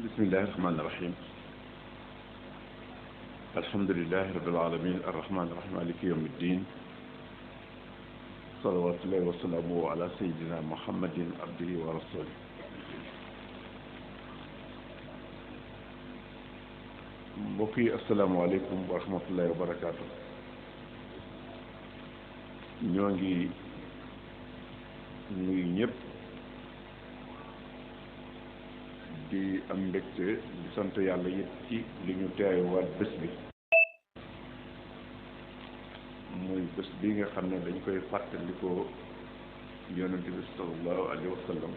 bismillahi rahmaani rahim alhamdulilahi rabbil alamin arrahmaani rahim maliki yawmi ddin salawatullahi wa salaamuhu ala sayyidina muhammadin abdihi wa rasulih mbokk yi asalaamaaleykum wa rahmatullahi wa barakaatu. ñoo ngi nuyu ñëpp di am mbégte di sant yàlla it ci li ñu teewaat bés bi muy bés bi nga xam ne dañ koy fàttalikoo yonent bi sallallahu alayhi wa sallam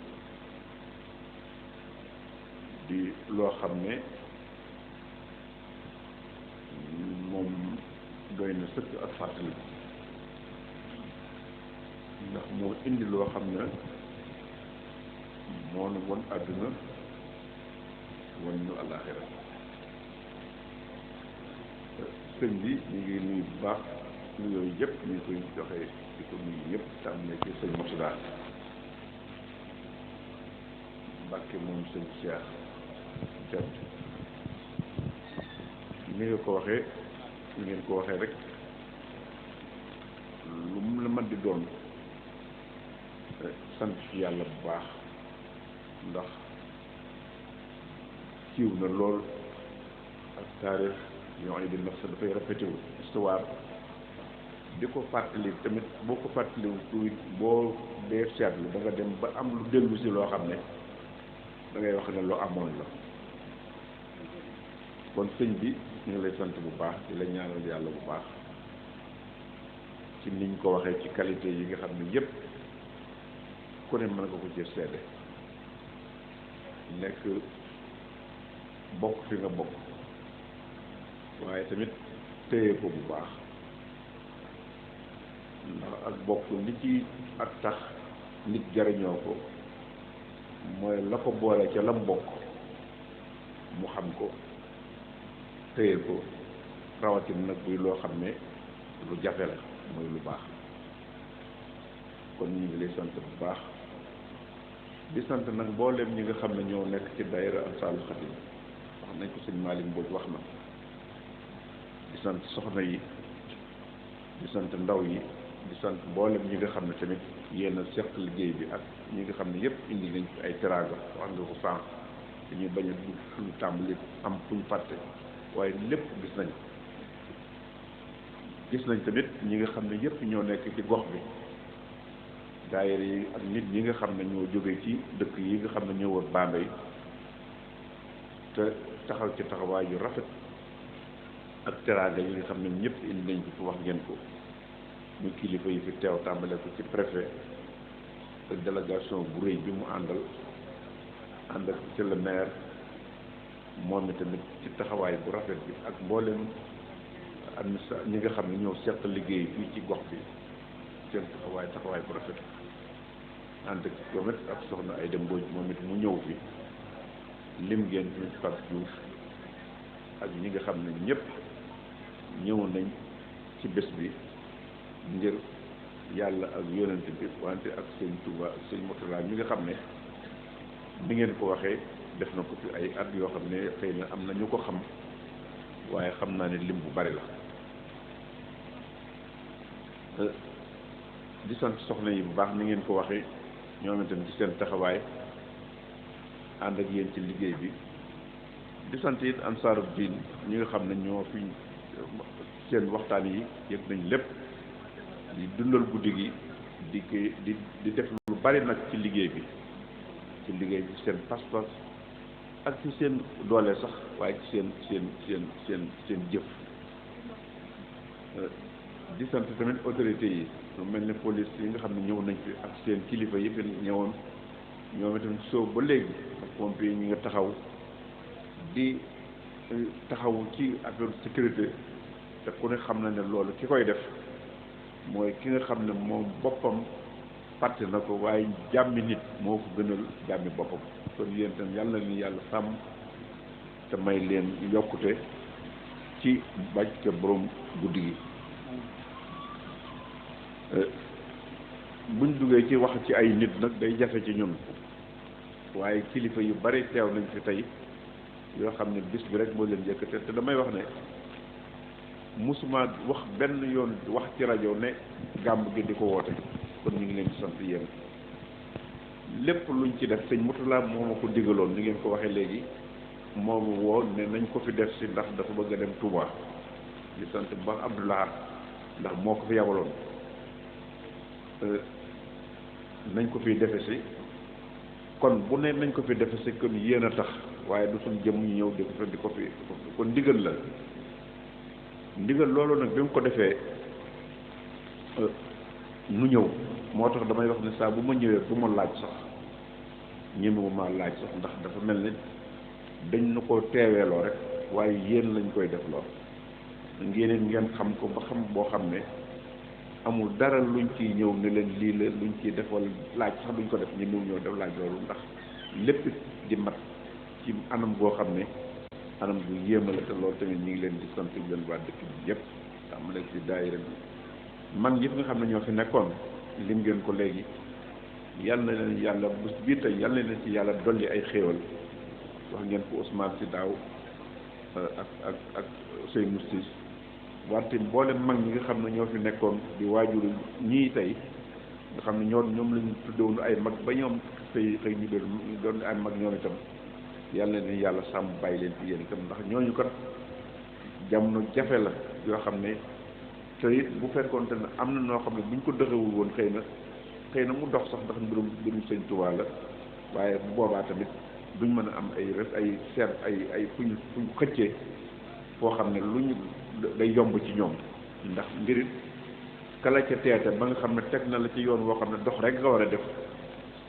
di loo xam ne moom doy na sëkk ak fàttali ndax moo indi loo xam ne moo nu won àdduna won ñu àllaaxira sëñ bi ñu ngi nuyu bu baax ñu yooyu yëpp ñu ngi koy joxe di ko nuyu ñëpp tam ne ci sëñ Murtada Mbàkke moom sëñ Cheikh Jat ni nga ko waxee ni ngeen ko waxee rek lu mu la mën di doon sant ci yàlla bu baax ndax siiw na lool ak taarix yoo xam ne nag sa dafay répété wu histoire di ko fàttali tamit boo ko fàttaliwu tuuti boo dee seetlu da nga dem ba am lu dellu si loo xam ne da ngay wax ne lu amoon la kon sëñ bi ñu ngi lay sant bu baax di la ñaanal yàlla bu baax ci niñ ko waxee ci qualité yi nga xam ne yépp ku ne mën nga ko ci seede nekk bokk fi nga bokk waaye tamit téye ko bu baax ndax ak bokk li ci ak tax nit jariñoo ko mooy la ko boole ca lam bokk mu xam ko téye ko rawatina nag buy loo xam ne lu jafe la mooy lu baax kon ñu ngi lay sant bu baax di sant nag mboolem ñi nga xam ne ñoo nekk ci daayira Ansaarul Xadim wax nañ ko sëñ Malick Mbodj wax na di sant soxna yi di sant ndaw yi di sant mboolem ñi nga xam ne tamit yéen a seq liggéey bi ak ñi nga xam ne yépp indi nañ ci ay teraanga wax nga ko sànq dañuy bañ a dugg suñu tàmbali am fuñ fàtte waaye lépp gis nañ tamit ñi nga xam ne yépp ñoo nekk ci gox bi daayira yi ak nit ñi nga xam ne ñoo jóge ci dëkk yi nga xam ne ñoo wër Bambey te taxaw ci taxawaay yu rafet ak teraanga yi nga xam ne ñëpp indi nañ ko wax ngeen ko muy kilifa yi fi teew tàmbale ko ci préfet ak délégation bu rëy bi mu àndal ànd ak ci le maire moom tamit ci taxawaay bu rafet bi ak mboolem administration ñi nga xam ne ñoo seq liggéey fii ci gox bi seen taxawaay bu rafet ànd ak moom it ak soxna ay dem Mbodj moom it mu ñëw fi lim ngeen fi Fatou Diouf ak ñi nga xam ne ñëpp ñëw nañ ci bés bi ngir yàlla ak yonent bi wante ak sëñ Touba ak sëñ Murtada ñi nga xam ne ni ngeen ko waxee def na ko fi ay at yoo xam ne xëy na am na ñu ko xam waaye xam naa ne lim bu bari la di sant soxna yi bu baax ni ngeen ko waxee ñoom itam ci seen taxawaay ànd ak yéen ci liggéey bi di sant it Ansaarud Din ñi nga xam ne ñoo fi seen waxtaan yi yëg nañ lépp di dundal guddi gi di def lu bari nag ci liggéey bi ci seen pas-pas ak ci seen doole sax waaye ci seen jëf di sant tamit autorités yi lu mel ne police yi nga xam ne ñëw nañ fi ak seen kilifa yi fi ñëwoon ñoom itam soo ba léegi ak pompiers yi ñu nga di taxawu ci affaire sécurité te ku ne xam na ne loolu ki koy def mooy ki nga xam ne moom boppam fàtte na ko waaye jàmmi nit moo ko gënal jàmmi boppam kon yéen itam yàlla ni yàlla sàmm te may leen yokkute ci bàjj borom guddi gi buñ duggee ci wax ci ay nit nag day jafe ci ñun waaye kilifa yu bari teew nañ fi tey yoo xam ne bis bi rek moo leen yëkkate te damay wax ne musuma wax benn yoon wax ci rajo ne gàmb gi di ko woote kon ñu ngi leen di sant yéen lépp luñ ci def sëñ Murtala moo ma ko digaloon ni ngeen ko waxee léegi moomu woo ne nañ ko fi def si ndax dafa bëgg a dem Touba di sant bu baax Abdoulaye ndax moo ko fi yabaloon nañ ko fi defe si kon bu ne nañ ko fi defe si kon yéen a tax waaye du suñ jëm ñu ñëw di ko fi kon ndigal la ndigal loolu nag bi mu ko defee nu ñëw moo tax damay wax ne saa bu ma ñëwee bu ma laaj sax ñemewu ma laaj sax ndax dafa mel ni dañ nu ko teeweeloo rek waaye yéen lañ koy def lool ngeen xam ko ba xam boo xam ne amul dara luñ ciy ñëw ne leen lii la luñ ciy def wala laaj sax duñ ko def ñemewu ñoo def laaj loolu ndax lépp di mat ci anam goo xam ne anam bu yéema la te loolu tamit ñu ngi leen di sant leen waa dëkk bi yëpp am la ci daayira bi man yëpp nga xam ne ñoo fi nekkoon lim ngeen ko léegi yal na leen yàlla bés bii tey yal na leen ci yàlla dolli ay xéewal wax ngeen ko Ousmane si daaw ak Ousseynou Sis wante mboolem mag ñi nga xam ne ñoo fi nekkoon di waajuru ñii tey nga xam ne ñoom lañu tuddewoon ay mag ba ñoom xëy ñu doon ay mag ñoom itam yàlla na yàlla sàmm bàyyi leen ci yéen itam ndax ñooñu kat jamono jafe la yoo xam ne te it bu fekkoonte ne am na noo xam ne buñ ko dëxewul woon xëy na mu dox sax ndax mbirum sëñ Tuubaa la waaye bu boobaa tamit duñ mën a am ay seet ay fuñ xëccee foo xam ne lu ñu day yomb ci ñoom ndax mbirit kala ca teete ba nga xam ne teg na la ci yoon woo xam ne dox rek nga war a def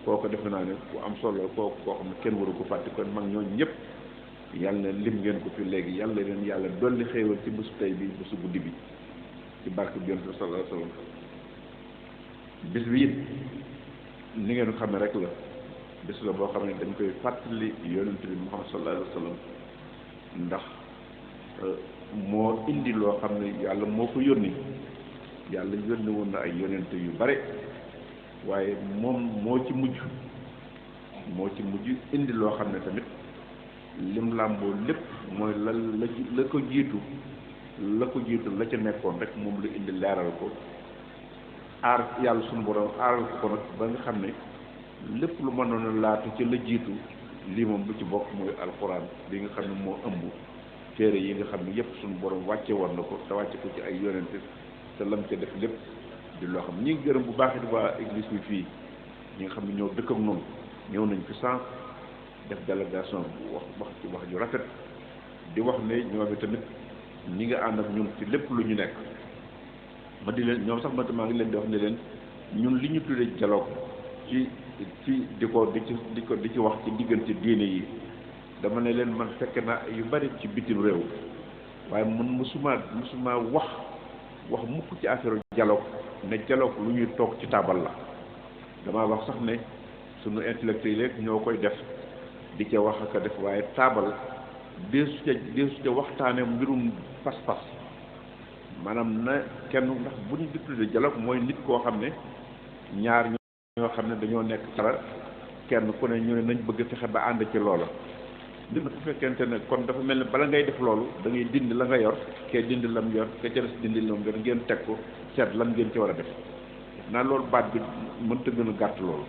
kooku defe naa ne ku am solo kooku koo xam ne kenn waru ko fàtte kon mag ñooñu ñëpp yàlla na lim ngeen ko fi léegi yàlla leen yàlla dolli xéewal ci bésu tey bi bésu guddi bi ci barke bi Yonent bi sallallahu alayhi wa sallam bis bi it ni ngeen xam ne rek la bis la boo xam ne dañ koy fàttali Yonent bi Muhammad sallallahu alayhi wa sallam ndax moo indi loo xam ne yàlla moo ko yónni yàlla yónni woon na ay yonent yu bare waaye moom moo ci mujj indi loo xam ne tamit lim làmboo lépp mooy la ko jiitu la ca nekkoon rek moom la indi leeral ko aar yàlla suñu borom aaral ko nag ba nga xam ne lépp lu mënoon a laatu ca la jiitu lii moom lu ci bokk mooy alxuraan bi nga xam ne moo ëmb téere yi nga xam ne yépp suñu borom wàcce woon na ko te wàcce ko ci ay yonente te lam ca def lépp di loo xam ñi ngi gërëm bu baax it waa église bi fii ñi nga xam ne ñoo dëkk ak noonu ñëw nañ fi sànq def délégation wax ju rafet di wax ne ñoom i tamit ñi nga ànd ak ñun ci lépp lu ñu nekk ma di leen ñoom sax maa ngi leen di wax ne leen ñun li ñu tuddee dialogue ci di ci wax ci diggante diine yi dama ne leen man fekk naa yu bari ci bitim réew waaye man musuma wax mukk ci affaire dialogue ne dialogue lu ñuy toog ci taabal la damaa wax sax ne sunu intellectuel rek ñoo koy def di ca wax ak a def waaye taabal deesu ca waxtaane mbirum pas-pas maanaam na kenn ndax bu ñu di tudde dialogue mooy nit koo xam ne ñaar ñoo xam ne dañoo nekk dara kenn ku ne ñu ne nañ bëgg fexe ba ànd ci loola nit na bu fekkente ne kon dafa mel ne bala ngay def loolu da ngay dindi la nga yor kee dindi lam yor ke ca des dindi lam yor ngeen teg ko seet lan ngeen ci war a def naa loolu baat bi mënta gën a gàtt loolu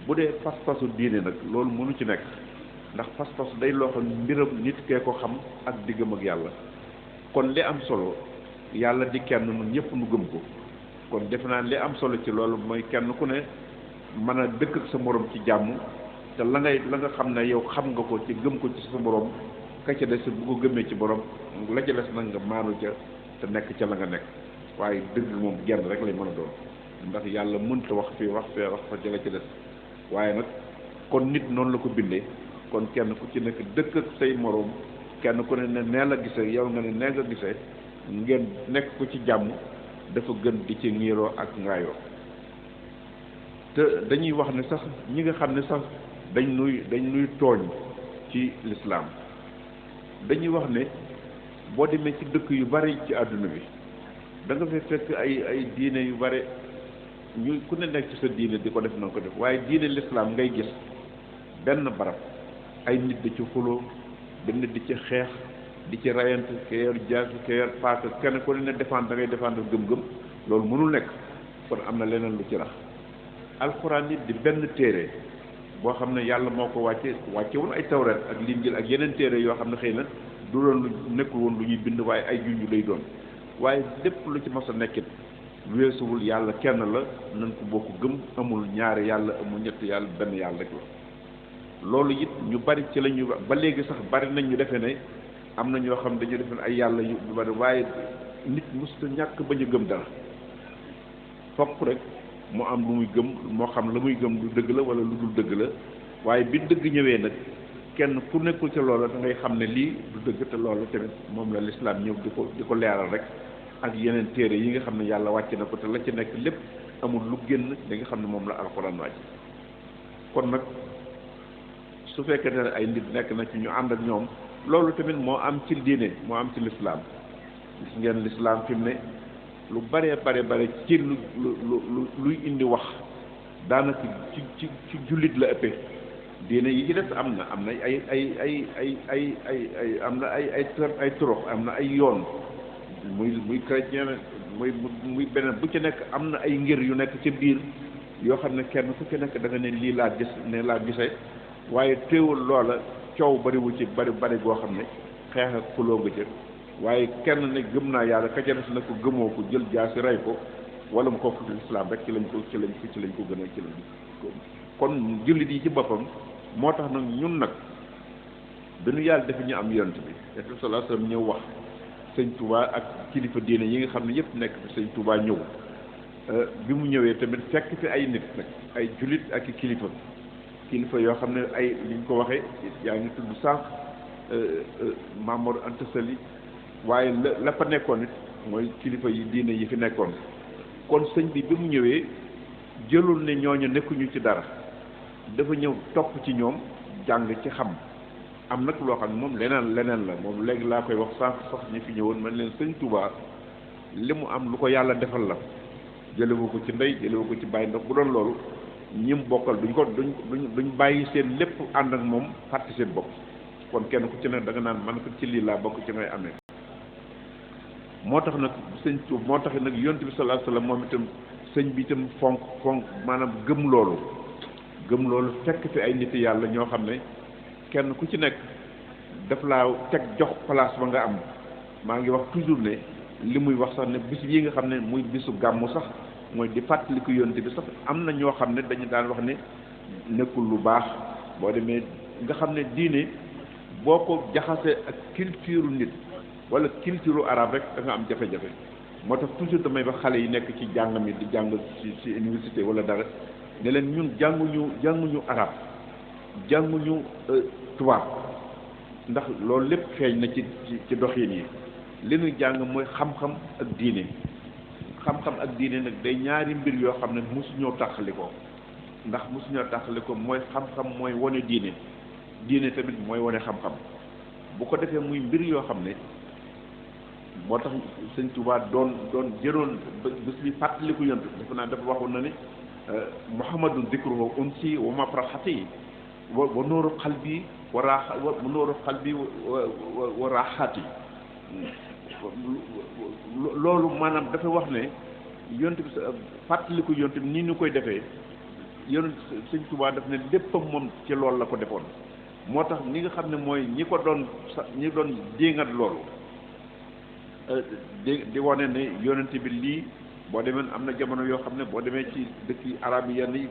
bu dee pas-pasu diine nag loolu mënu ci nekk ndax pas-pas day loo xam mbiram nit kee ko xam ak diggam ak yàlla kon li am solo yàlla di kenn ñun ñëpp nu gëm ko kon defe naa li am solo ci loolu mooy kenn ku ne mën a dëkk ak sa morom ci jàmm te la nga xam ne yow xam nga ko ci gëm ko ci sa borom ka ca des bu ko gëmee ci borom la ca des nag nga maanu ca te nekk ca la nga nekk waaye dëgg moom genn rek lay mën a doon ndax yàlla mënta wax fii wax fee wax fa ca la ca des waaye nag kon nit noonu la ko bindee kon kenn ku ci nekk dëkk ak say morom kenn ku ne nee la gisee yow nga ne nee nga gisee ngeen nekk ko ci jàmm dafa gën di ci ngiiroo ak ngaayoo te dañuy wax ne sax ñi nga xam ne sax dañ nuy tooñ ci lislaam dañuy wax ne boo demee ci dëkk yu bari ci àdduna bi da nga fay fekk ay diine yu bari ñu ku ne nekk ci sa diine di ko def na ko def waaye diine lislaam ngay gis benn barab ay nit di ci xuloo benn di ci xeex di ci rayante ke yor jaas ke yor paaka kenn ku ne défendre da ngay défendre gëm-gëm loolu mënul nekk kon am na leneen lu ci rax alxuraan it di benn téere boo xam ne yàlla moo ko wàccewul ay tawreet ak linjil ak yeneen téere yoo xam ne xëy na du doon lu nekkul woon lu ñuy bind waaye ay junj lay doon waaye lépp lu ci mas a nekkit weesuwul yàlla kenn la nañ ko bokk gëm amul ñaari yàlla amul ñetti yàlla benn yàlla rek la loolu it ñu bari ci la ñu ba léegi sax bari nañ ñu defee ne am na ñoo xam dañu defe ne ay yàlla yu bari waaye nit musta ñàkk bañ a gëm dara fokk rek mu am lu muy gëm moo xam la muy gëm lu dëgg la wala lu dul dëgg la waaye bi dëgg ñëwee nag kenn ku nekkul ca loola da ngay xam ne lii du dëgg te loola tamit moom la lislaam ñëw di ko leeral rek ak yeneen téere yi nga xam ne yàlla wàcc na ko te la ci nekk lépp amul lu génn li nga xam ne moom la alxuraan wàcc kon nag su fekkee ne ay nit nekk na ci ñu ànd ak ñoom loolu tamit moo am ci diine moo am ci lislaam gis ngeen lislaam fi mu ne lu bare ci luy indi wax daanaka ci jullit la ëppee diine yi ci def am na ay turux am na ay yoon muy chrétien muy beneen bu ci nekk am na ay ngir yu nekk ci biir yoo xam ne kenn ku ci nekk da nga ne lii laa gis ne laa gisee waaye teewul loola coow bariwu ci bari goo xam ne xeex ak xuloo nga ca waaye kenn ne gëm naa yàlla ka ca des na ko gëmoo ko jël jaasi rey ko wala mu ko fi islam rek ci lañ ko gën a ci lañ kon jullit yi ci boppam moo tax nag ñun nag dañu yàlla defe ñu am yonent bi sallallahu alayhi wasallam ñëw wax sëñ Touba ak kilifa diine yi nga xam ne yëpp nekk fi sëñ Touba ñëw bi mu ñëwee tamit fekk fi ay nit nag ay jullit ak i kilifa yoo xam ne ay li ñu ko waxee yaa ngi tudd sànq Mamadou Anta Sali waaye la fa nekkoon it mooy kilifa yi diine yi fi nekkoon kon sëñ bi mu ñëwee jëlul ne ñooñu nekkuñu ci dara dafa ñëw topp ci ñoom jàng ci xam am nag loo xam ne moom leneen la moom léegi laa koy wax sànq sax ñi fi ñëwoon man leen sëñ Touba li mu am lu ko yàlla defal la jëlewu ko ci ndey jëlewu ko ci bàyyi ndax bu doon loolu ñim bokkal duñ bàyyi seen lépp ànd ak moom fàtte seen bopp kon kenn ku ci ne da nga naan man ko ci lii laa bokk ci ngay amee moo tax nag sëñ Touba moo tax nag yonent bi sallallahu alayhi wasallam moom itam sëñ bi itam fonk maanaam gëm loolu fekk fi ay nit yàlla ñoo xam ne kenn ku ci nekk daf laa teg jox place ba nga am maa ngi wax toujours ne li muy wax sax ne bis yi nga xam ne muy bisu gàmmu sax mooy di fàttaliku yonent bi sax am na ñoo xam ne dañu daan wax ne nekkul lu baax boo demee nga xam ne diine boo ko jaxasee ak culture nit wala culture arabe rek da nga am jafe-jafe moo tax toujours damay wax xale yi nekk ci jàng mi di jàng ci université wala dara ne leen ñun jànguñu arabe jànguñu tubaab ndax loolu lépp feeñ na ci doxin yi li ñuy jàng mooy xam-xam ak diine xam-xam ak diine nag day ñaari mbir yoo xam ne mosuñoo tàqalikoo ndax mosuñoo tàqalikoo mooy xam-xam mooy wane diine tamit mooy wane xam-xam bu ko defee muy mbir yoo xam ne moo tax sëñ Tuubaa doon jëroon bés bi fàttaliku yont dafa naa dafa waxoon na ne muhammadun dikruhu unsi wa mafraxati wa nooru qalbi wa nooru qalbi wa raaxaati loolu maanaam dafa wax ne yont bi fàttaliku yont bi nii ñu koy defee yont sëñ Tuubaa daf ne léppam moom ci loolu la ko defoon moo tax ñi nga xam ne mooy ñi doon jéngat loolu di wane ne yonent bi lii boo demee am na jamono yoo xam ne boo demee ci dëkk arab yi yenn yi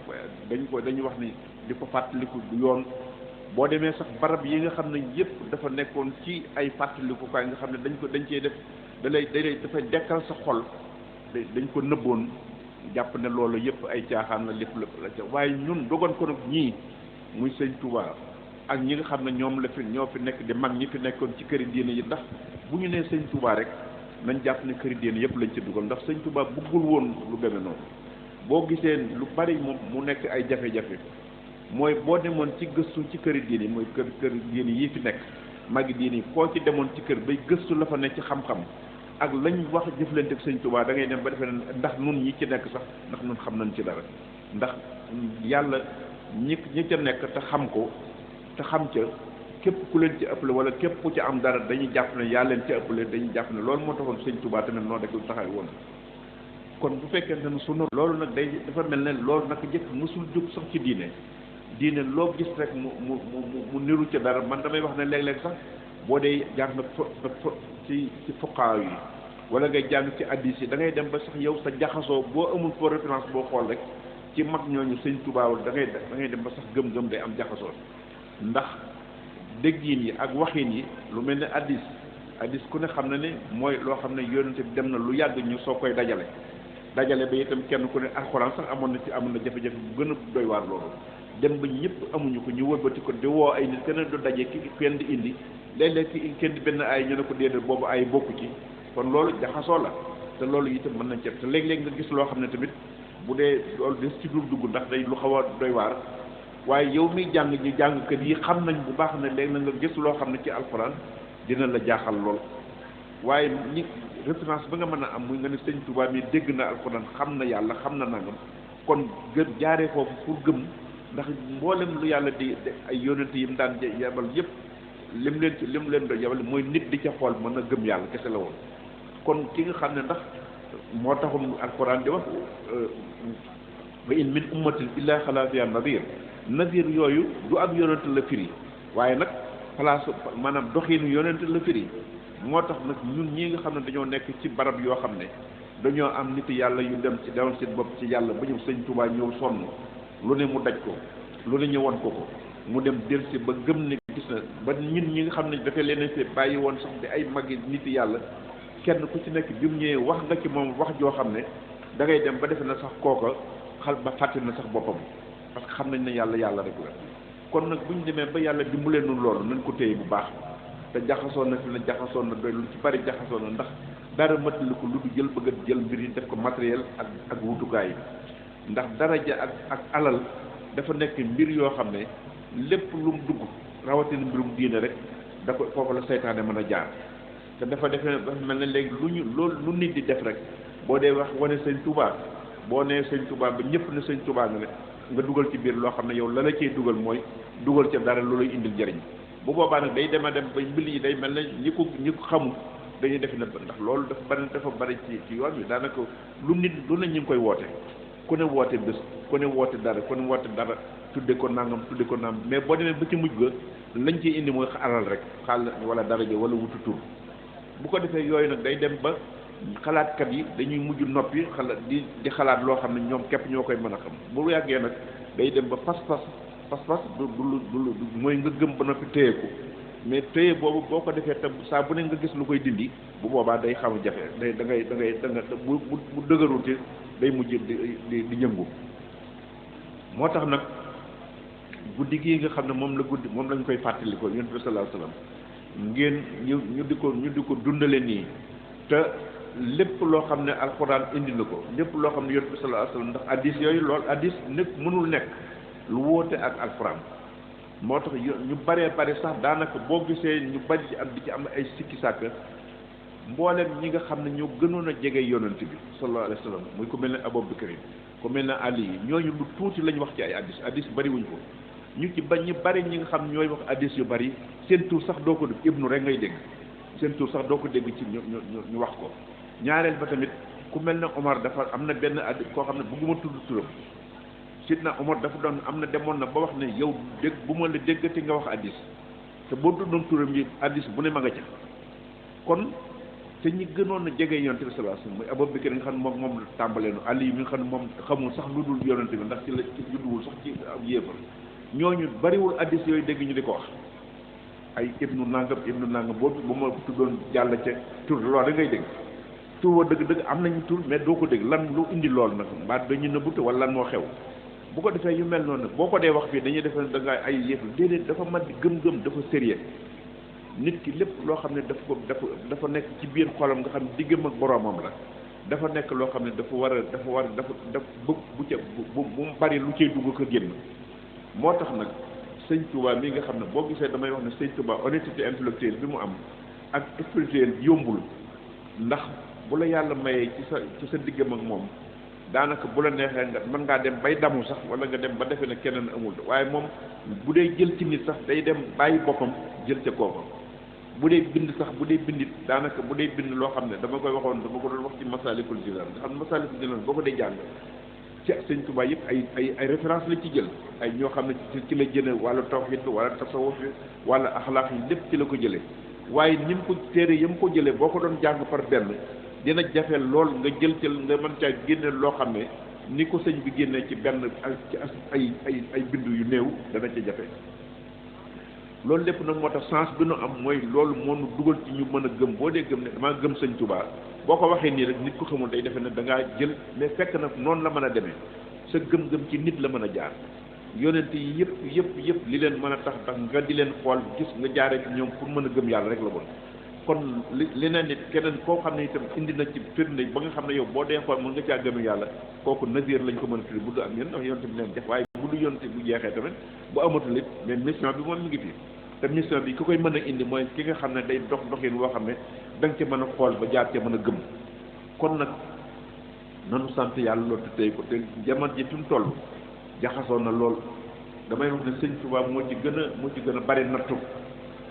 dañu wax ni di ko fàttaliku du yoon boo demee sax barab yi nga xam ne yëpp dafa nekkoon ci ay fàttalikukaay nga xam ne dañ cee def dafay dekkal sa xol dañ ko nëbboon jàpp ne loolu yëpp ay caaxaan la lépp la ca waaye ñun dogon ko nag ñii muy sëñ Touba ak ñi nga xam ne ñoom ñoo fi nekk di mag ñi fi nekkoon ci këri diine yi ndax bu ñu nee sëñ Touba rek nañ jàpp ne këri diine yëpp lañ ci dugal ndax sëñ Touba bëggul woon lu demee noonu boo gisee lu bari moom mu nekk ay jafe-jafe mooy boo demoon ci gëstu ci këri diine yi mooy kër diine yi fi nekk magi diine yi koo ci demoon ci kër bay gëstu la fa nekk ci xam-xam ak lañ wax jëflante ak sëñ Touba da ngay dem ba defee ne ndax nun ñi ci nekk sax ndax nun xam nañ ci dara ndax yàlla ñi ca nekk te xam ko te xam ca képp ku leen ci ëppale wala képp ku ci am dara dañuy jàpp ne yaa leen ci ëppale dañuy jàpp ne loolu moo taxoon sëñ Touba tamit noo def lu taxaw woon kon bu fekkente ne sunu loolu nag day dafa mel ne loolu nag jëkk mësul jóg sax ci diine loo gis rek mu niru ca dara man damay wax ne léeg-léeg sax boo dee jàng ci fuqaa yi wala ngay jàng ci addis yi da ngay dem ba sax yow sa jaxasoo boo amul foo référence boo xool rek ci mag ñooñu sëñ Touba da ngay dem ba sax gëm-gëm day am jaxasoo ndax déggiin yi ak waxin yi lu mel ne addis ku ne xam na ne mooy loo xam ne yonente bi dem na lu yàgg ñu soo koy dajale ba itam kenn ku ne alxuraan sax amoon na jafe-jafe bu gën a doy waar loolu dem ba ñëpp amuñu ko ñu wëlbati ko di woo ay nit kenn du daje ki kenn di indi léeg-léeg kenn di benn ay ñu ne ko déedéet boobu ay bokku ci kon loolu jaxasoo la te loolu itam mën nañ ci te léeg-léeg nga gis loo xam ne tamit bu dee loolu des ci dugg ndax day lu xaw a doy waar waaye yow miy jàng ñi jàngkat yi xam nañ bu baax ne léegi na nga gis loo xam ne ci alxuraan dina la jaaxal lool waaye ñi référence ba nga mën a am muy nga ne sëñ Touba mi dégg na alxuraan xam na yàlla xam na nangam kon gën jaaree foofu pour gëm ndax mboolem lu yàlla di ay yonent yi mu daan yabal yëpp lim leen doon yabal mooy nit di ca xool mën a gëm yàlla kese la woon kon ki nga xam ne ndax moo taxum alxuraan di wax wa in min ummatin illa xalaa fiihaa nadiir yooyu du ak yonent la firi waaye nag place maanaam doxiinu yonent la firi moo tax nag ñun ñi nga xam ne dañoo nekk ci barab yoo xam ne dañoo am nit yàlla yu dem ci dewoon seen bopp ci yàlla ba ñëw sëñ Touba ñëw sonn lu ne mu daj ko lu ne ñu won ko mu dem delsi ba gëm ne gis na ba ñun ñi nga xam ne dafay leen fi bàyyi woon sax di ay magi nit yàlla kenn ku ci nekk bi mu ñëwee wax nga ci moom wax joo xam ne da ngay dem ba defe na sax kooka xal ba fàtte na sax boppam parce que xam nañ ne yàlla rek la kon nag bu ñu demee ba yàlla dimbalee nu loolu nañ ko téye bu baax te jaxasoon na fi ne jaxasoon na doy lu ci bari jaxasoon na ndax dara matali ko lu du jël bëgg a jël mbir yi def ko matériel ak wutukaay yi ndax daraja ak alal dafa nekk mbir yoo xam ne lépp lu mu dugg rawatina mbirum diine rek da ko foofu la seytaane mën a jaar te dafa mel ne léegi lu nit di def rek boo dee wax wane sëñ Touba boo nee sëñ Touba ba ñëpp ne sëñ Touba nga dugal ci biir loo xam ne yow la cee dugal mooy dugal ca dara lu lay indil njëriñ bu boobaa nag day dem ba mbir yi day mel ne ñi ko xamul dañuy def na ndax loolu dafa bari ci yoon bi daanaka lu nit lu ne ñu ngi koy woote ku ne woote bés ku ne woote dara tudde ko nangam mais boo demee ba ci mujj ga lañ ciy indi mooy alal rek xaal wala daraja wala wutu tur bu ko defee yooyu nag day dem ba xalaatkat yi dañuy mujj noppi di xalaat loo xam ne ñoom képp ñoo koy mën a xam bu yàggee nag day dem ba pas-pas du mooy nga gëm ba noppi téye ko mais téye boobu boo ko defee tam saa bu ne nga gis lu koy dindi bu boobaa day xaw a jafe da nga bu dëgërul te day mujj di yëngu moo tax nag guddi gii nga xam ne moom lañ koy fàttali ko yonent bi sallallahu alayhi wasallam ngeen ñu di ko dundale nii te lépp loo xam ne alxuraan indi na ko lépp loo xam ne yonent bi sallallahu alayhi wasallam ndax addis yooyu lool addis nekk mënul nekk lu wóote ak alxuraan moo tax ñu baree bari sax daanaka boo gisee ñu bari di ci am ay sikki sàkk mboolem ñi nga xam ne ñoo gënoon a jege yonent bi sallallahu alayhi wasallam muy ku mel ne Abubakar ku mel ne Ali yi ñooñu lu tuuti lañ wax ci ay addis bari wuñ ko ñu bari ñi nga xam ñooy wax addis yu bari seen tur sax doo ko def ibnu rek ngay dégg seen tur sax doo ko dégg ci ñu wax ko ñaareel ba tamit ku mel ne Omar dafa am na benn addis koo xam ne bëgguma tudd turam Sidna Omar dafa doon am na demoon na ba wax ne yow dégg bu ma la déggati nga wax addis te boo tuddoon turam yi addis bu ne ma nga ca kon te ñi gënoon a jege yonent bi sallallahu alayhi wasallam mooy Abubakar nga xam ne moom la tàmbalee nu Ali mi nga xam ne moom xamul sax lu dul yonent bi ndax ci la ci judduwul sax ci ab yéefar ñooñu bariwul addis yooyu dégg ñu di ko wax ay ibnu nangam boobu bu ma tuddoon jàll ca tur loolu da ngay dégg tur wa dëgg am nañu tur mais doo ko dégg lan lu indi lool nag mbaa dañu nëbbute wala lan moo xew bu ko defee yu mel noonu boo ko dee wax fii dañuy defe da nga ay yéefar déedéet dafa mat di gëm-gëm dafa sérieux nit ki lépp loo xam ne dafa nekk ci biir xolam nga xam ne diggam ak boroomam la dafa nekk loo xam ne dafa war a bu mu bari lu cay dugg ko génn moo tax nag sëñ Touba mi nga xam ne boo gisee damay wax ne sëñ Touba honnêteté intellectuelle bi mu am ak spirituelle yombul ndax bu la yàlla mayee ci sa diggam ak moom daanaka bu la neexee nga mën ngaa dem bay damu sax wala nga dem ba defe ne keneen amul waaye moom bu dee jël ci nit sax day dem bàyyi boppam jël ca kooka bu dee bind sax bu dee bindit daanaka bu dee bind loo xam ne dama koy waxoon dama ko doon wax ci Masaalikul Jinaan nga xam ne Masaalikul Jinaan boo ko dee jàng ci Sëñ Tuubaa yëpp ay référence la ci jël ay ñoo xam ne ci la jële wala tawhiid wala tasawuf wala axlaaq yi lépp ci la ko jëlee waaye ni mu ko téere yam ko jëlee boo ko doon jàng par benn dina jafe lool nga jël ci nga mën caa génne loo xam ne ni ko sëñ bi génnee ci benn ci ay bindu yu néew dana ca jafe loolu lépp nag moo tax sens bi nu am mooy loolu moo nu dugal ci ñu mën a gëm boo dee gëm ne damaa gëm Sëñ Tuubaa boo ko waxee nii rek nit ko xamul day defe ne da ngaa jël mais fekk na noonu la mën a demee sa gëm-gëm ci nit la mën a jaar yonent yi yëpp li leen mën a tax nga di leen xool gis nga jaaree ci ñoom pour mën a gëm yàlla rek la bon kon li na nit keneen koo xam ne itam indi na ci firnde ba nga xam ne yow boo dee xool mën nga caa gëm yàlla kooku nazir lañ ko mën a tudd bu du am yéen ndax yonent bi leen def waaye bu du yonent bu jeexee tamit bu amatul it mais mission bi moom mi ngi fi te mission bi ku koy mën a indi mooy ki nga xam ne day doxin woo xam ne da nga ca mën a xool ba jaar ca mën a gëm kon nag nanu sant yàlla loolu te tey ko te jamono ji fi mu toll jaxasoo na lool damay wax ne Sëñ Tuubaa moo ci gën a bari nattu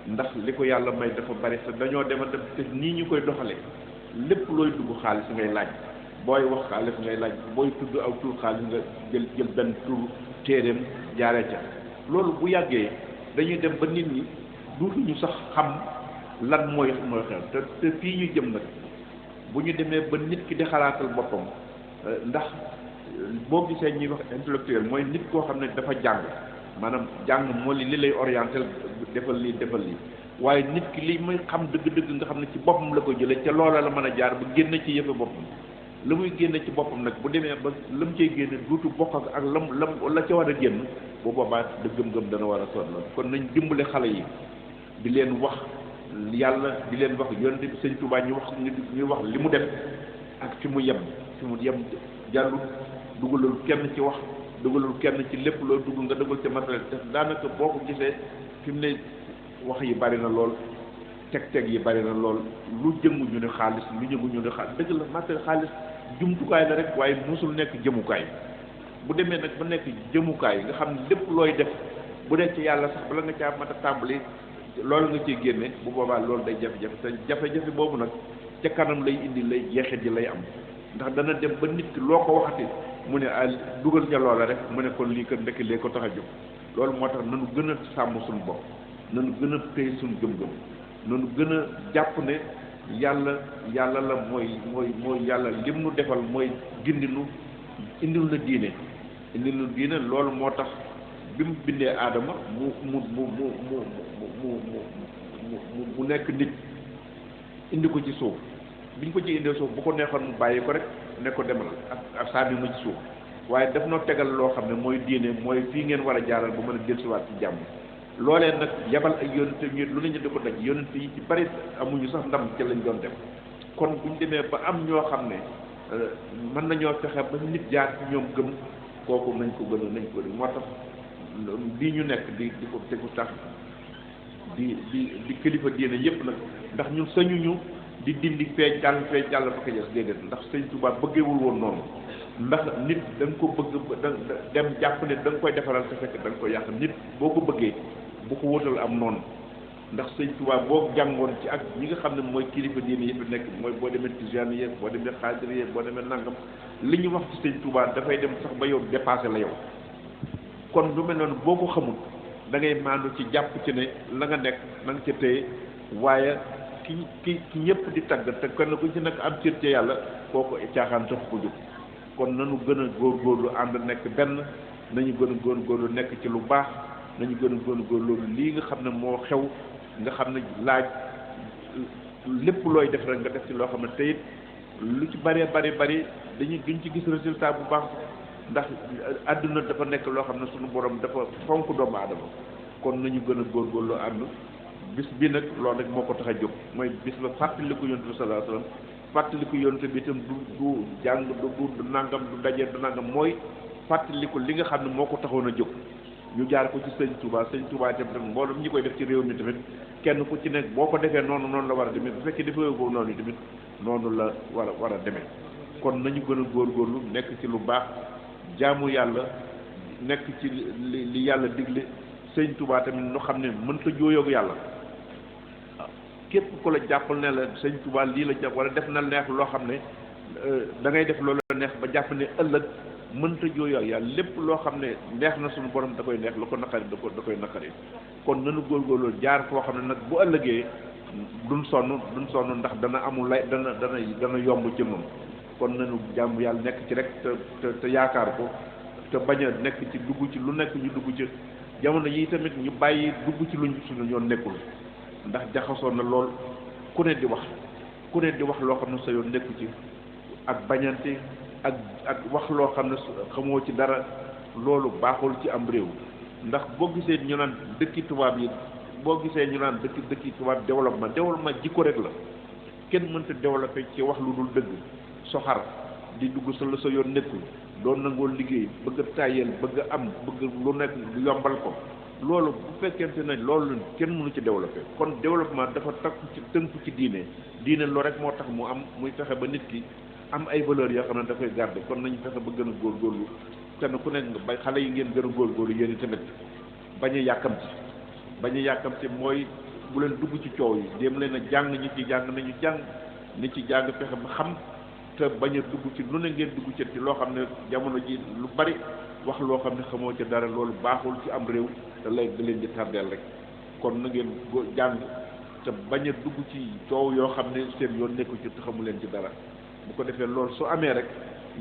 ndax li ko yàlla may dafa bari te dañoo dema dem te nii ñu koy doxale lépp looy dugg xaalis ngay laaj booy wax xaalis ngay laaj booy tudd aw tur xaalis nga jël benn tur téeréem jaaree ca loolu bu yàggee dañuy dem ba nit ñi duutuñu sax xam lan mooy xew te fii ñu jëm nag bu ñu demee ba nit ki di xalaatal boppam ndax boo gisee ñuy wax intellectuel mooy nit koo xam ne dafa jàng maanaam jàng moo li lay orienté defal lii waaye nit ki li muy xam dëgg-dëgg nga xam ne ci boppam la ko jëlee ca loola la mën a jaar ba génn ci yëfe boppam la muy génne ci boppam nag bu demee ba lam cay génne duutu bokk ak lam la ca war a génn bu boobaa da gëm-gëm dana war a sonn kon nañ dimbale xale yi di leen wax yàlla di leen wax yonent bi Sëñ Tuubaa ñu wax li mu def ak fi mu yem jàllut dugalul kenn ci wax dugalul kenn ci lépp loo dugg nga dugal ca matériel te daanaka boo ko gisee fi mu ne wax yi bari na lool teg yi bari na lool lu jëngu ñu ne xaalis lu jëngu ñu ne xaalis dëgg la matériel xaalis jumtukaay la rek waaye mosul nekk jëmukaay bu demee nag ba nekk jëmukaay nga xam ne lépp looy def bu dee ci yàlla sax bala nga caa mat a tàmbali loolu nga ciy génne bu boobaa loolu day jafe-jafe te jafe-jafe boobu nag ca kanam lay indi lay jeexit yi lay am ndax dana dem ba nit ki loo ko waxati mu ne dugal ca loola rek mu ne kon lii kat ndekki lee ko tax a jóg loolu moo tax nanu gën a sàmm suñu bopp nanu gën a téye suñu gëm-gëm nanu gën a jàpp ne yàlla la mooy yàlla lim nu defal mooy gindinu indil na diine loolu moo tax bi mu bindee aadama mu nekk nit indi ko ci suuf biñ ko ci indee suuf bu ko neexoon mu bàyyi ko rek ne ko demal ak sànni ma ci suuf waaye daf noo tegal loo xam ne mooy diine mooy fii ngeen war a jaaral ba mën a dellusiwaat ci jàmm loolee nag yabal ay yonent ñu lu nañu di ko daj yonent yi ci bari amuñu sax ndam ca lañ doon def kon buñ demee ba am ñoo xam ne mën nañoo fexe ba nit jaar ci ñoom gëm kooku nañ ko moo tax lii ñu nekk di ko tegu tax di kilifa diine yépp nag ndax ñun sañuñu di dindi fee jàll ba ko jes déedéet ndax Sëñ Tuubaa bëggewul woon noonu ndax nit da nga ko bëgg da dem jàpp ne da nga koy defaral te fekk da nga koy yàq nit boo ko bëggee bu ko wutal am noonu ndax Sëñ Tuubaa boo jàngoon ci ak ñi nga xam ne mooy kilifa diine yëpp nekk mooy boo demee Tijaan yi boo demee Xaadir yi boo demee nangam li ñu wax ci Sëñ Tuubaa dafay dem sax ba yow dépassé la yow kon lu mel noonu boo ko xamul da ngay maandu ci jàpp ci ne la nga nekk na nga ca téye waaye ki ñëpp di tagg te kenn ku ci nekk am cër ci yàlla kooku caaxaan tax ko jóg kon nañu gën a góorgóorlu ànd nekk benn nañu gën a góorgóorlu nekk ci lu baax nañu gën a góorgóorlu lii nga xam ne moo xew nga xam ne laaj lépp looy def rek nga def ci loo xam ne te it lu ci bari duñ ci gis résultat bu baax ndax àdduna dafa nekk loo xam ne suñu borom dafa fonk doomu aadama kon nañu gën a góorgóorlu ànd bis bi nag loolu rek moo ko tax a jóg mooy bis ba fàttaliku yonent bi sallallahu alayhi wasallam fàttaliku yonent bi itam du jàng du nangam du daje du nangam mooy fàttaliku li nga xam ne moo ko taxoon a jóg ñu jaar ko ci Sëñ Tuubaa itam tamit mboolem ñi koy def ci réew mi tamit kenn ku ci nekk boo ko defee noonu la war a demee bu fekkee defee ko noonu tamit noonu la war a demee kon nañu gën a góorgóorlu nekk ci lu baax jaamu yàlla nekk ci li yàlla digle sëñ Tuubaa tamit nu xam ne mënta jooyoog yàlla waaw képp ku la jàppal ne la sëñ Tuubaa lii la jàpp wala def na neex loo xam ne da ngay def loolu la neex ba jàpp ne ëllëg mënta jooyoog yàlla lépp loo xam ne neex na suñu borom da koy neex lu ko naqari da koy naqari kon nanu góorgóorlu jaar foo xam ne nag bu ëllëgee duñ sonn ndax dana amul lay dana yomb ci moom kon nañu jàmm yàlla nekk ci rek te yaakaar ko te bañ a nekk ci dugg ci lu nekk ñu dugg ci jamono yi tamit ñu bàyyi dugg ci luñ suñu yoon nekkul ndax jaxasoo na lool ku ne di wax loo xam ne sa yoon nekku ci ak bañante ak wax loo xam ne xamoo ci dara loolu baaxul ci am réew ndax boo gisee ñu naan dëkki tubaab yi boo gisee ñu naan dëkki tubaab développement jikko rek la kenn mënta développé ci wax lu dul dëgg soxar di dugg sa la sa yoon nekkul doon nangoo liggéey bëgg a tàyyeel bëgg a am bëgg lu nekk yombal ko loolu bu fekkente ne loolu kenn mënu ci développé kon développement dafa tënku ci diine loolu rek moo tax mu am muy fexe ba nit ki am ay valeurs yoo xam ne da koy garder kon nañu fexe ba gën a góorgóorlu kenn ku nekk nga bay xale yi ngeen gën a góorgóorlu yéen i tamit bañ a yàkkamti mooy bu leen dugg ci coow yi dem leen a jàng ñi ci jàng nañu jàng ni ci jàng fexe ba xam te bañ a dugg ci lu ne ngeen dugg ci loo xam ne jamono ji lu bari wax loo xam ne xamoo ci dara loolu baaxul ci am réew te lay da leen di tardeel rek kon na ngeen jàng te bañ a dugg ci coow yoo xam ne seen yoon nekku ci te xamu leen ci dara bu ko defee loolu su amee rek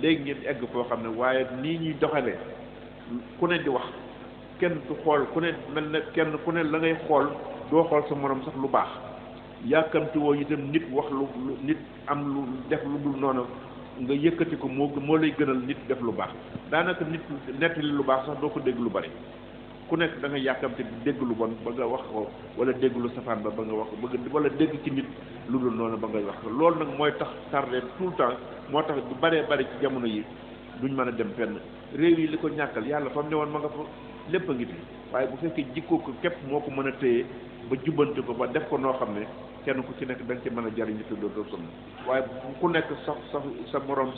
léegi ngeen egg foo xam ne waaye nii ñuy doxalee ku ne di wax kenn du xool ku ne mel ne kenn ku ne la ngay xool doo xool sa morom sax lu baax yàkkamti woo itam nit wax lu nit am lu def lu dul noonu nga yëkkati ko moo lay gënal nit def lu baax daanaka nit nettali lu baax sax doo ko dégg lu bari ku nekk da nga yàkkamti di dégg lu bon ba nga wax ko wala dégg lu safaan ba nga wax ko wala dégg ci nit lu dul noonu ba ngay wax ko loolu nag mooy tax tardé tout le temps moo tax du baree bari ci jamono yi duñ mën a dem fenn réew yi li ko ñàkkal yàlla fa mu ne woon ma nga fa lépp a ngi fi waaye bu fekkee jikkoo ko képp moo ko mën a téye ba jubbante ko ba def ko noo xam ne kenn ku ci nekk da nga ci mën a jariñ te doo sonn waaye ku nekk sa morom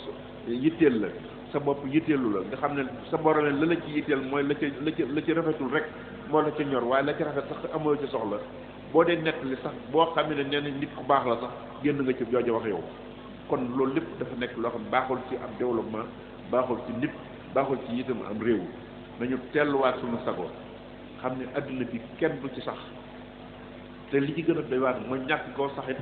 yitteel la sa bopp yitteelu la nga xam ne sa borom la ci yitteel mooy la ci rafetul rek moo la ca ñor waaye la ci rafet sax amoo ci soxla boo dee nettali sax boo xam ne nee na nit ku baax la sax génn nga ci jooju wax yow kon loolu lépp dafa nekk loo xam baaxul ci am développement baaxul ci nit baaxul ci itam am réew nañu telluwaat suñu sago xam ne adduna bi kenn du ci sax te li ci gën a doy waar mooy ñàkk koo saxit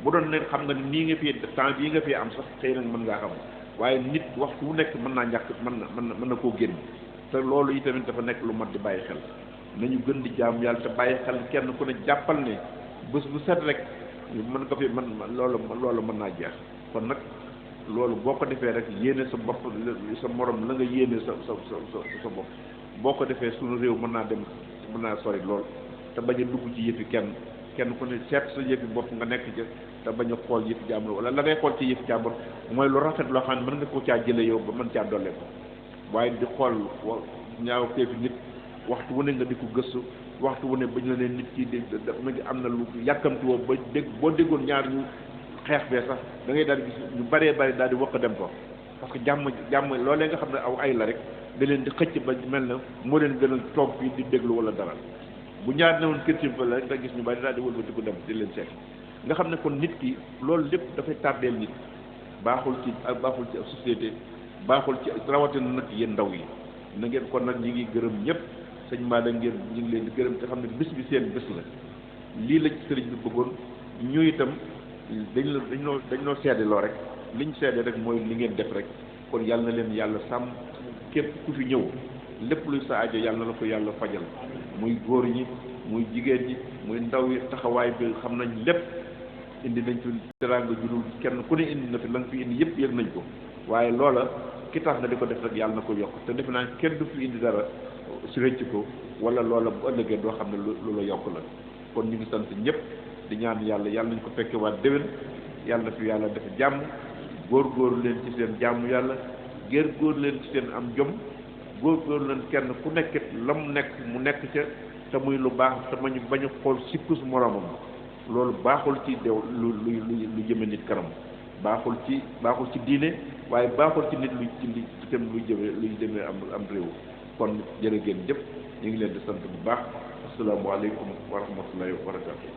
bu doon ne xam nga nii nga fi temps bii nga fi am sax xëy na mën ngaa xam waaye nit waxtu wu nekk mën naa ñàkk mën na koo génn te loolu yi tamit dafa nekk lu mat di bàyyi xel nañu gën di jaam yàlla te bàyyi xel kenn ku ne jàppal ne bés bu set rek mën nga fi loolu mën naa jeex kon nag loolu boo ko defee rek yéene sa bopp sa morom la nga yéene sa bopp boo ko defee suñu réew mën naa sori lool te bañ a dugg ci yëfi kenn ku ne seet sa yëfi bopp nga nekk ca te bañ a xool yëfi jàmbur wala la ngay xool ci yëfi jàmbur mooy lu rafet loo xam ne mën nga ko caa jële yow ba mën caa dolle ko waaye di xool ñaaw teefi nit waxtu wu ne nga di ko gëstu waxtu wu ne bañ la ne nit ki ma ngi am na lu yàkkamti woo ba boo déggoon ñaar ñu xeex bee sax da ngay daal di gis ñu bëree bëri daal di wëkk dem ko parce que jàmm loolee nga xam ne aw ay la rek da leen di xëcc ba mel na moo leen gënal toog fii di déglu wala dara bu ñaar ne woon kër fa la rek nga gis ñu bari daal di wëlbati ko dem di leen seet nga xam ne kon nit ki loolu lépp dafay tardeel nit baaxul ci société baaxul ci rawatina nag yéen ndaw yi na ngeen kon nag ñi ngi gërëm ñëpp sëñ Maada ngeen ñu ngi leen di gërëm te xam ne bis bi seen bés la lii la ci sëriñ bi bëggoon ñu itam dañoo seedeloo rek liñ seede rek mooy li ngeen def rek kon yàlla na leen yàlla sàmm képp ku fi ñëw lépp luy sa aajo yàlla na la ko yàlla fajal muy góor ñi muy jigéen ñi muy ndaw yi taxawaay bi xam nañ lépp indi nañ fi teraanga judul kenn ku ne indi na fi la nga fi indi yëpp yëg nañ ko waaye loola ki tax nga di ko def rek yàlla na ko yokk te defe naa kenn du fi indi dara si rëcc ko wala loola bu ëllëgee doo xam ne lu la yokk la kon ñu ngi sant ñëpp di ñaan yàlla nañ ko fekke waat déwén yàlla na fi yàlla def jàmm góor leen ci seen jàmm yàlla góor leen ci seen am jom góor leen kenn ku nekkit la mu nekk mu nekk ca te muy lu baax te mañu bañ a xool sikkus moromam loolu baaxul ci dew lu jëme nit kanam baaxul ci diine waaye baaxul ci nit luy ci itam luy jëmee am réew kon jërë ngeen jëf ñu ngi leen di sant bu baax asalaamaaleykum wa rahmatullahi wa barakatu